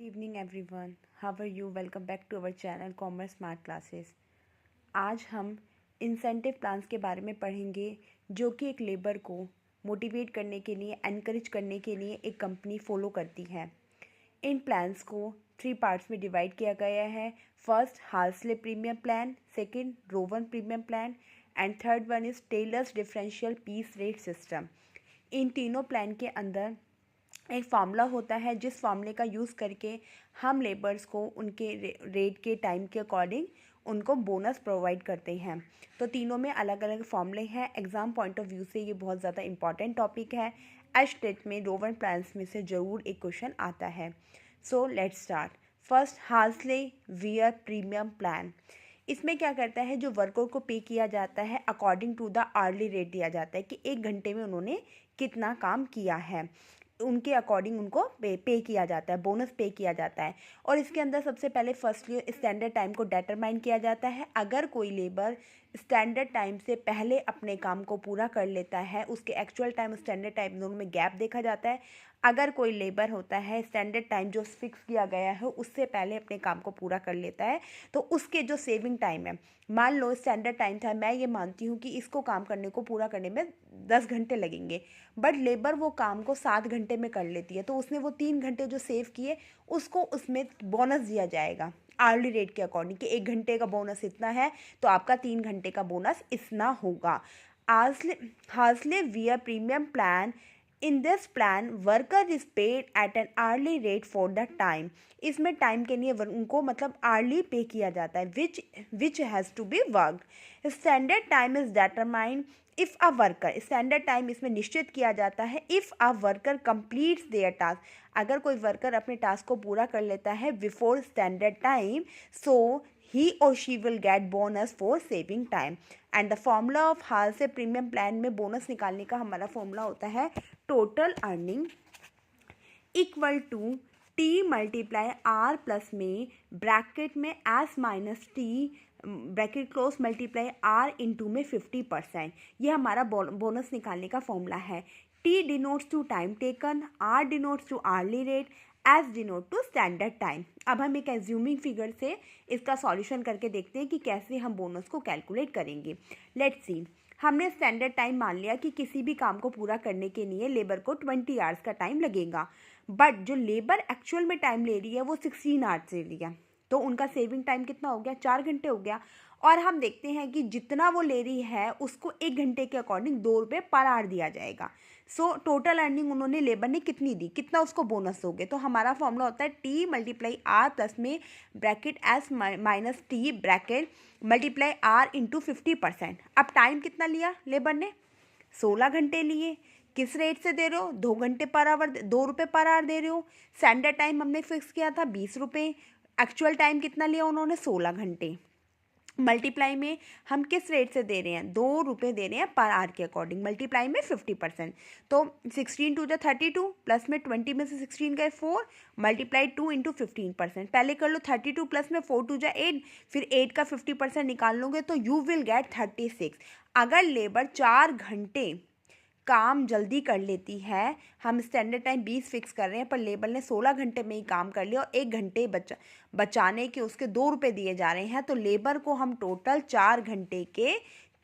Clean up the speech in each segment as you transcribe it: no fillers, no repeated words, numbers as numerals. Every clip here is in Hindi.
Good evening everyone. How are you? Welcome back to our channel Commerce Smart Classes. आज हम इंसेंटिव प्लान्स के बारे में पढ़ेंगे जो कि एक लेबर को मोटिवेट करने के लिए, एनकरेज करने के लिए एक कंपनी फॉलो करती है। इन प्लान्स को 3 पार्ट्स में डिवाइड किया गया है। First Halsey premium plan, second Rowan premium plan and third one is Taylor's differential piece rate system. इन तीनों प्लान के अंदर एक फार्मूला होता है जिस फार्मूले का यूज़ करके हम लेबर्स को उनके रेट के टाइम के अकॉर्डिंग उनको बोनस प्रोवाइड करते हैं। तो तीनों में अलग अलग फार्मूले हैं। एग्ज़ाम पॉइंट ऑफ व्यू से ये बहुत ज़्यादा इंपॉर्टेंट टॉपिक है। एस्टेट में रोवन प्लान्स में से ज़रूर एक क्वेश्चन आता है। So let's start. First Halsey Weir premium plan. इसमें क्या करता है, जो वर्कर को पे किया जाता है according to the hourly rate दिया जाता है कि 1 घंटे में उन्होंने कितना काम किया है, उनके अकॉर्डिंग उनको पे किया जाता है, बोनस पे किया जाता है। और इसके अंदर सबसे पहले फर्स्टली स्टैंडर्ड टाइम को डिटरमाइन किया जाता है। अगर कोई लेबर स्टैंडर्ड टाइम से पहले अपने काम को पूरा कर लेता है, उसके एक्चुअल टाइम स्टैंडर्ड टाइम दोनों में गैप देखा जाता है। अगर कोई लेबर होता है स्टैंडर्ड टाइम जो फिक्स किया गया है उससे पहले अपने काम को पूरा कर लेता है, तो उसके जो सेविंग टाइम है, मान लो स्टैंडर्ड टाइम था, मैं ये मानती हूँ कि इसको काम करने को पूरा करने में 10 घंटे लगेंगे, बट लेबर वो काम को 7 घंटे में कर लेती है, तो उसने वो 3 घंटे जो सेव किए उसको उसमें बोनस दिया जाएगा आर्ली रेट के अकॉर्डिंग कि 1 घंटे का बोनस इतना है तो आपका 3 घंटे का बोनस इतना होगा। Halsey Weir premium plan, in this plan worker is paid at an hourly rate for the time. इसमें टाइम के लिए उनको मतलब आर्ली पे किया जाता है which has to be worked. Standard time is determined if a worker, standard time इसमें निश्चित किया जाता है if a worker completes their task, अगर कोई वर्कर अपने टास्क को पूरा कर लेता है before standard time, so he or she will get bonus for saving time। And the formula of Halsey premium plan में बोनस निकालने का हमारा फॉर्मूला होता है total earning equal to T multiply R plus में ब्रैकेट में S minus T bracket close multiply R into में 50%। ये हमारा बोनस निकालने का फॉर्मूला है। T denotes to time taken, R denotes to hourly rate, S denote to standard time. अब हम एक एज्यूमिंग फिगर से इसका सॉल्यूशन करके देखते हैं कि कैसे हम बोनस को कैलकुलेट करेंगे। लेट्स सी, हमने स्टैंडर्ड टाइम मान लिया कि किसी भी काम को पूरा करने के लिए लेबर को 20 आवर्स का टाइम लगेगा, बट जो लेबर एक्चुअल में टाइम ले रही है वो 16 आवर्स ले रही है, तो उनका सेविंग टाइम कितना हो गया, 4 घंटे हो गया। और हम देखते हैं कि जितना वो ले रही है उसको 1 घंटे के अकॉर्डिंग 2 रुपये पर आवर दिया जाएगा। सो टोटल अर्निंग उन्होंने लेबर ने कितनी दी, कितना उसको बोनस दोगे, तो हमारा फॉर्मूला होता है टी मल्टीप्लाई आर प्लस में bracket S minus T bracket multiply R into 50%। अब टाइम कितना लिया लेबर ने, 16 घंटे लिए। किस रेट से दे रहे हो, 2 घंटे पर आवर, 2 रुपये पर आवर दे रहे हो। स्टैंडर्ड टाइम हमने फिक्स किया था 20 रुपये, एक्चुअल टाइम कितना लिया उन्होंने, 16 घंटे। मल्टीप्लाई में हम किस रेट से दे रहे हैं, 2 रुपये दे रहे हैं पर आवर के अकॉर्डिंग, मल्टीप्लाई में 50%, तो 16 टू 32 प्लस में 20 में से 16 गए 4, मल्टीप्लाई 2 इंटू 15%। पहले कर लो 32 प्लस में 4 टू 8, फिर 8 का 50% निकाल लोगे तो यू विल गेट 36। अगर लेबर 4 घंटे काम जल्दी कर लेती है, हम स्टैंडर्ड टाइम 20 फिक्स कर रहे हैं पर लेबर ने 16 घंटे में ही काम कर लिया और 1 घंटे बचाने के उसके 2 रुपये दिए जा रहे हैं, तो लेबर को हम टोटल 4 घंटे के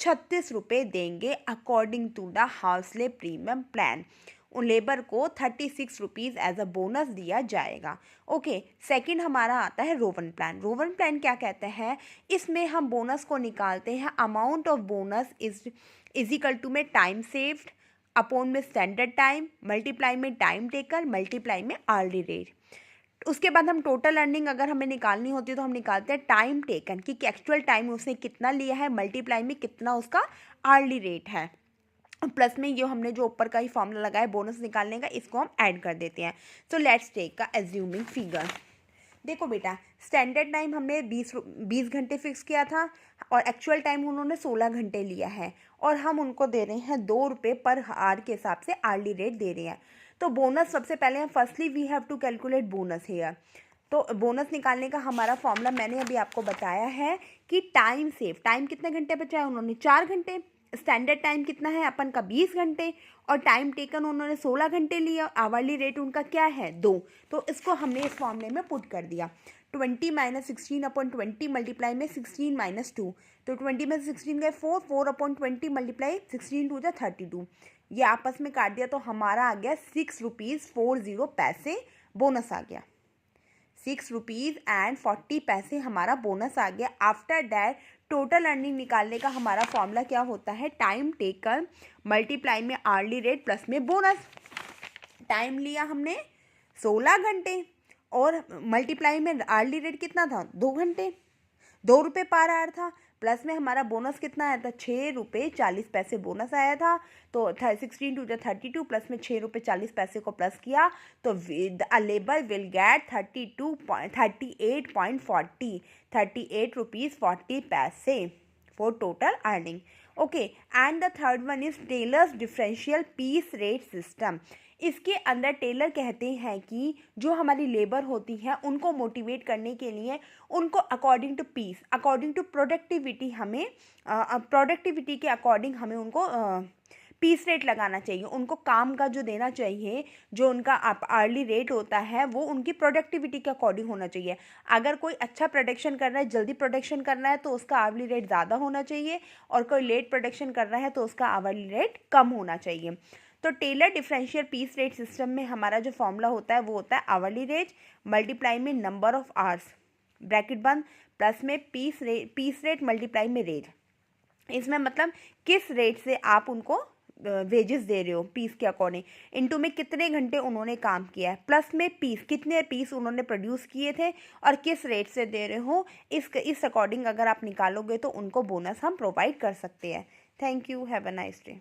36 रुपये देंगे according to the Halsey premium plan. उन लेबर को 36 रुपीज़ एज अ बोनस दिया जाएगा। ओके, सेकंड हमारा आता है रोवन प्लान। रोवन प्लान क्या कहते हैं, इसमें हम बोनस को निकालते हैं amount of bonus is equal to में टाइम सेव्ड अपॉन में स्टैंडर्ड टाइम मल्टीप्लाई में टाइम टेकर मल्टीप्लाई में आर्ली रेट। उसके बाद हम टोटल अर्निंग अगर हमें निकालनी होती है तो हम निकालते हैं टाइम टेकन कि एक्चुअल टाइम उसने कितना लिया है मल्टीप्लाई में कितना उसका आर्ली रेट है, प्लस में ये हमने जो ऊपर का ही फॉर्मूला लगाया बोनस निकालने का, इसको हम ऐड कर देते हैं। सो लेट्स टेक का एज्यूमिंग फिगर। देखो बेटा, स्टैंडर्ड टाइम हमने 20 घंटे फिक्स किया था और एक्चुअल टाइम उन्होंने 16 घंटे लिया है और हम उनको दे रहे हैं 2 रुपये पर आवर के हिसाब से आर्ली रेट दे रहे हैं। तो बोनस सबसे पहले हम firstly we have to calculate bonus here. तो बोनस निकालने का हमारा फॉर्मूला मैंने अभी आपको बताया है कि टाइम सेव, टाइम कितने घंटे बचाए उन्होंने, 4 घंटे। स्टैंडर्ड टाइम कितना है अपन का 20 घंटे और टाइम टेकन उन्होंने 16 घंटे लिया, आवर्ली रेट उनका क्या है 2। तो इसको हमने इस फॉर्मूले में पुट कर दिया। 20 - 16 अपॉन 20 मल्टीप्लाई में 16 - 2, तो 20 में 16 गए 4, 4 अपॉन 20 मल्टीप्लाई 16 2 32, ये आपस में काट दिया तो हमारा आ गया 6 रुपीज़ 40 पैसे बोनस आ गया। 6 रुपीज़ एंड 40 पैसे हमारा बोनस आ गया। आफ्टर डैट टोटल अर्निंग निकालने का हमारा फॉर्मूला क्या होता है, टाइम टेकन मल्टीप्लाई में आवर्ली रेट प्लस में बोनस। टाइम लिया हमने 16 घंटे और मल्टीप्लाई में आवर्ली रेट कितना था 2 घंटे, 2 रुपये पर आवर था, प्लस में हमारा बोनस कितना आया था 6 रुपये 40 पैसे बोनस आया था। तो 16 2 32 प्लस में 6 रुपये 40 पैसे को प्लस किया तो लेबर विल गेट 38 रुपीज़ 40 पैसे for total earning. Okay, and the third one is Taylor's differential piece rate system. इसके अंदर टेलर कहते हैं कि जो हमारी लेबर होती है उनको मोटिवेट करने के लिए उनको according to piece, according to productivity, हमें प्रोडक्टिविटी के अकॉर्डिंग हमें उनको पीस रेट लगाना चाहिए। उनको काम का जो देना चाहिए, जो उनका आवर्ली रेट होता है वो उनकी प्रोडक्टिविटी के अकॉर्डिंग होना चाहिए। अगर कोई अच्छा प्रोडक्शन कर रहा है, जल्दी प्रोडक्शन कर रहा है तो उसका आवर्ली रेट ज़्यादा होना चाहिए, और कोई लेट प्रोडक्शन कर रहा है तो उसका आवर्ली रेट कम होना चाहिए। तो Taylor differential piece rate system में हमारा जो फॉर्मूला होता है वो होता है आवर्ली रेट मल्टीप्लाई में नंबर ऑफ आवर्स ब्रैकेट बंद प्लस में पीस रेट मल्टीप्लाई में रेट। इसमें मतलब किस रेट से आप उनको वेजेस दे रहे हो पीस के अकॉर्डिंग, इनटू में कितने घंटे उन्होंने काम किया है, प्लस में पीस कितने पीस उन्होंने प्रोड्यूस किए थे और किस रेट से दे रहे हो, इस अकॉर्डिंग अगर आप निकालोगे तो उनको बोनस हम प्रोवाइड कर सकते हैं। Thank you, have a nice day.